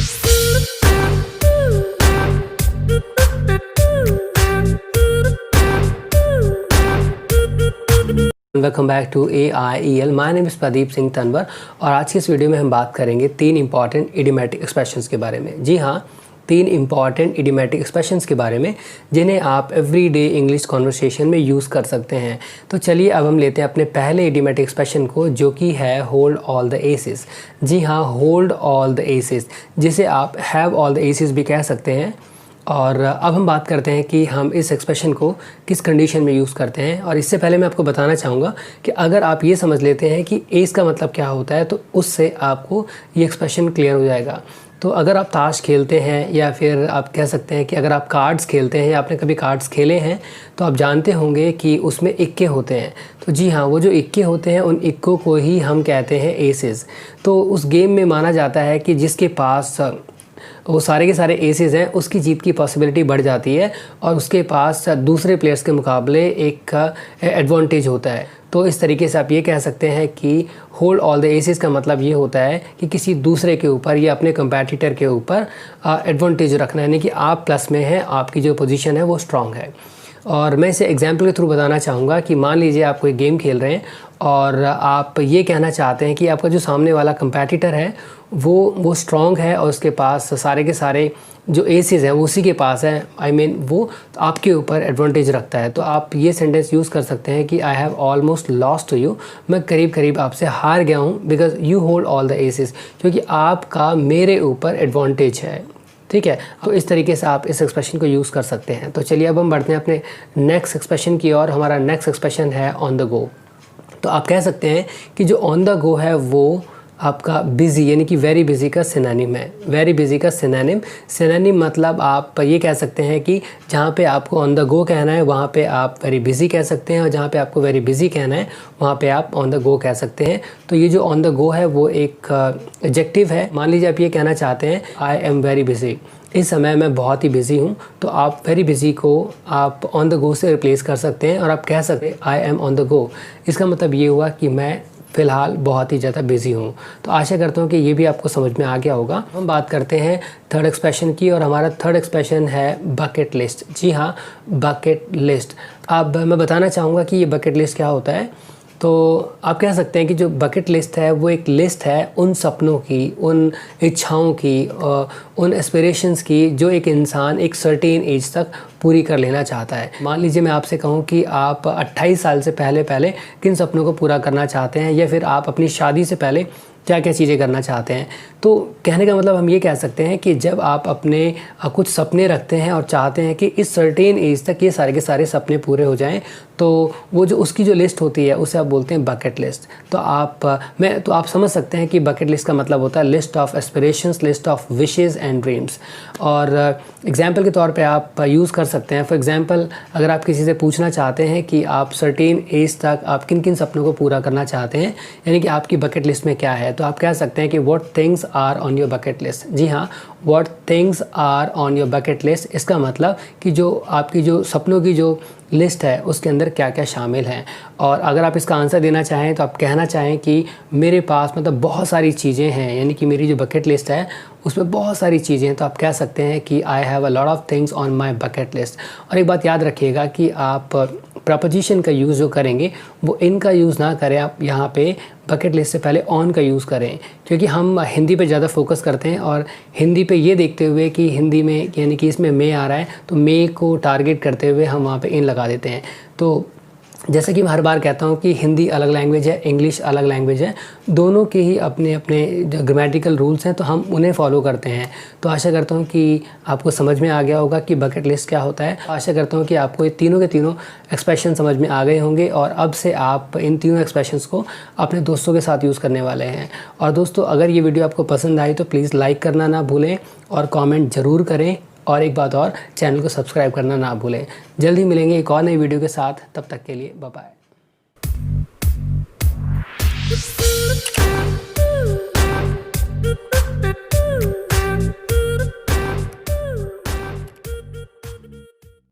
Welcome back to AIEL। My name is Pradeep Singh Tanwar और आज की इस वीडियो में हम बात करेंगे 3 इंपॉर्टेंट इडियोमैटिक एक्सप्रेशंस के बारे में। जी हाँ, 3 इंपॉर्टेंट इडियोमैटिक एक्सप्रेशंस के बारे में जिन्हें आप एवरीडे इंग्लिश कॉन्वर्सेशन में यूज़ कर सकते हैं। तो चलिए अब हम लेते हैं अपने पहले इडियोमैटिक एक्सप्रेशन को, जो कि है होल्ड ऑल द एसेस। जी हाँ, होल्ड ऑल द एसेस, जिसे आप हैव ऑल द एसेस भी कह सकते हैं। और अब हम बात करते हैं कि हम इस एक्सप्रेशन को किस कंडीशन में यूज़ करते हैं। और इससे पहले मैं आपको बताना चाहूँगा कि अगर आप ये समझ लेते हैं कि एस का मतलब क्या होता है, तो उससे आपको ये एक्सप्रेशन क्लियर हो जाएगा। तो अगर आप ताश खेलते हैं या फिर आप कह सकते हैं कि अगर आप कार्ड्स खेलते हैं या आपने कभी कार्ड्स खेले हैं, तो आप जानते होंगे कि उसमें इक्के होते हैं। तो जी हाँ, वो जो इक्के होते हैं उन इक्कों को ही हम कहते हैं एसेस। तो उस गेम में माना जाता है कि जिसके पास वो सारे के सारे एसेस हैं, उसकी जीत की पॉसिबिलिटी बढ़ जाती है और उसके पास दूसरे प्लेयर्स के मुकाबले एक एडवांटेज होता है। तो इस तरीके से आप ये कह सकते हैं कि होल्ड ऑल द एसेस का मतलब ये होता है कि किसी दूसरे के ऊपर या अपने कंपैटिटर के ऊपर एडवांटेज रखना, यानी कि आप प्लस में हैं, आपकी जो पोजीशन है वो स्ट्रांग है। और मैं इसे एग्जाम्पल के थ्रू बताना चाहूँगा कि मान लीजिए आप कोई गेम खेल रहे हैं और आप ये कहना चाहते हैं कि आपका जो सामने वाला कंपैटिटर है वो स्ट्रांग है और उसके पास सारे के सारे जो एसेस हैं वो उसी के पास है, वो आपके ऊपर एडवांटेज रखता है। तो आप ये सेंटेंस यूज़ कर सकते हैं कि I have almost lost to you, मैं करीब करीब आपसे हार गया हूँ, because you hold all the aces, क्योंकि आपका मेरे ऊपर एडवांटेज है। ठीक है, तो इस तरीके से आप इस एक्सप्रेशन को यूज़ कर सकते हैं। तो चलिए अब हम बढ़ते हैं अपने नेक्स्ट एक्सप्रेशन की ओर। हमारा नेक्स्ट एक्सप्रेशन है ऑन द गो। तो आप कह सकते हैं कि जो ऑन द गो है वो आपका बिज़ी, यानी कि वेरी बिज़ी का सिनोनिम है। वेरी बिज़ी का सिनोनिम मतलब आप ये कह सकते हैं कि जहाँ पे आपको ऑन द गो कहना है वहाँ पे आप वेरी बिज़ी कह सकते हैं, और जहाँ पे आपको वेरी बिज़ी कहना है वहाँ पे आप ऑन द गो कह सकते हैं। तो ये जो ऑन द गो है वो एक एडजेक्टिव है। मान लीजिए आप ये कहना चाहते हैं आई एम वेरी बिज़ी, इस समय मैं बहुत ही बिज़ी हूँ, तो आप वेरी बिज़ी को आप ऑन द गो से रिप्लेस कर सकते हैं और आप कह सकते हैं I am on the go. इसका मतलब ये हुआ कि मैं फ़िलहाल बहुत ही ज़्यादा बिज़ी हूँ। तो आशा करता हूँ कि ये भी आपको समझ में आ गया होगा। हम बात करते हैं थर्ड एक्सप्रेशन की, और हमारा थर्ड एक्सप्रेशन है बकेट लिस्ट। जी हाँ, बकेट लिस्ट। अब मैं बताना चाहूँगा कि ये बकेट लिस्ट क्या होता है। तो आप कह सकते हैं कि जो बकेट लिस्ट है वो एक लिस्ट है उन सपनों की, उन इच्छाओं की, उन एस्पिरेशंस की जो एक इंसान एक सर्टेन एज तक पूरी कर लेना चाहता है। मान लीजिए मैं आपसे कहूँ कि आप 28 साल से पहले किन सपनों को पूरा करना चाहते हैं, या फिर आप अपनी शादी से पहले क्या क्या चीज़ें करना चाहते हैं। तो कहने का मतलब हम ये कह सकते हैं कि जब आप अपने कुछ सपने रखते हैं और चाहते हैं कि इस सर्टेन एज तक ये सारे के सारे सपने पूरे हो जाएं, तो वो जो उसकी जो लिस्ट होती है उसे आप बोलते हैं बकेट लिस्ट। तो आप समझ सकते हैं कि बकेट लिस्ट का मतलब होता है list of aspirations, list of wishes and dreams. और एग्जाम्पल के तौर पे आप यूज़ कर सकते हैं। फॉर एग्जाम्पल, अगर आप किसी से पूछना चाहते हैं कि आप सर्टेन एज तक आप किन किन सपनों को पूरा करना चाहते हैं, यानी कि आपकी बकेट लिस्ट में क्या है, तो आप कह सकते हैं कि what things are on your bucket list. जी हाँ, what things are on your bucket list, इसका मतलब कि जो आपकी जो सपनों की जो लिस्ट है उसके अंदर क्या क्या शामिल हैं। और अगर आप इसका आंसर देना चाहें तो आप कहना चाहें कि मेरे पास मतलब बहुत सारी चीज़ें हैं, यानी कि मेरी जो बकेट लिस्ट है उसमें बहुत सारी चीज़ें हैं, तो आप कह सकते हैं कि I have a lot of things on my bucket list. और एक बात याद रखिएगा कि आप प्रपोजिशन का यूज़ जो करेंगे वो इन का यूज़ ना करें, आप यहाँ पे बकेट लिस्ट से पहले ऑन का यूज़ करें, क्योंकि हम हिंदी पे ज़्यादा फोकस करते हैं और हिंदी पे ये देखते हुए कि हिंदी में यानी कि इसमें मे आ रहा है, तो मे को टारगेट करते हुए हम वहाँ पे इन लगा देते हैं। तो जैसे कि मैं हर बार कहता हूँ कि हिंदी अलग लैंग्वेज है, इंग्लिश अलग लैंग्वेज है, दोनों के ही अपने अपने जो ग्रामेटिकल रूल्स हैं, तो हम उन्हें फॉलो करते हैं। तो आशा करता हूँ कि आपको समझ में आ गया होगा कि बकेट लिस्ट क्या होता है। आशा करता हूँ कि आपको ये तीनों के तीनों एक्सप्रेशन समझ में आ गए होंगे, और अब से आप इन तीनों एक्सप्रेशंस को अपने दोस्तों के साथ यूज़ करने वाले हैं। और दोस्तों, अगर ये वीडियो आपको पसंद आई तो प्लीज़ लाइक करना ना भूलें और कॉमेंट ज़रूर करें, और एक बात और, चैनल को सब्सक्राइब करना ना भूलें। जल्दी मिलेंगे एक और नई वीडियो के साथ, तब तक के लिए बाय बाय।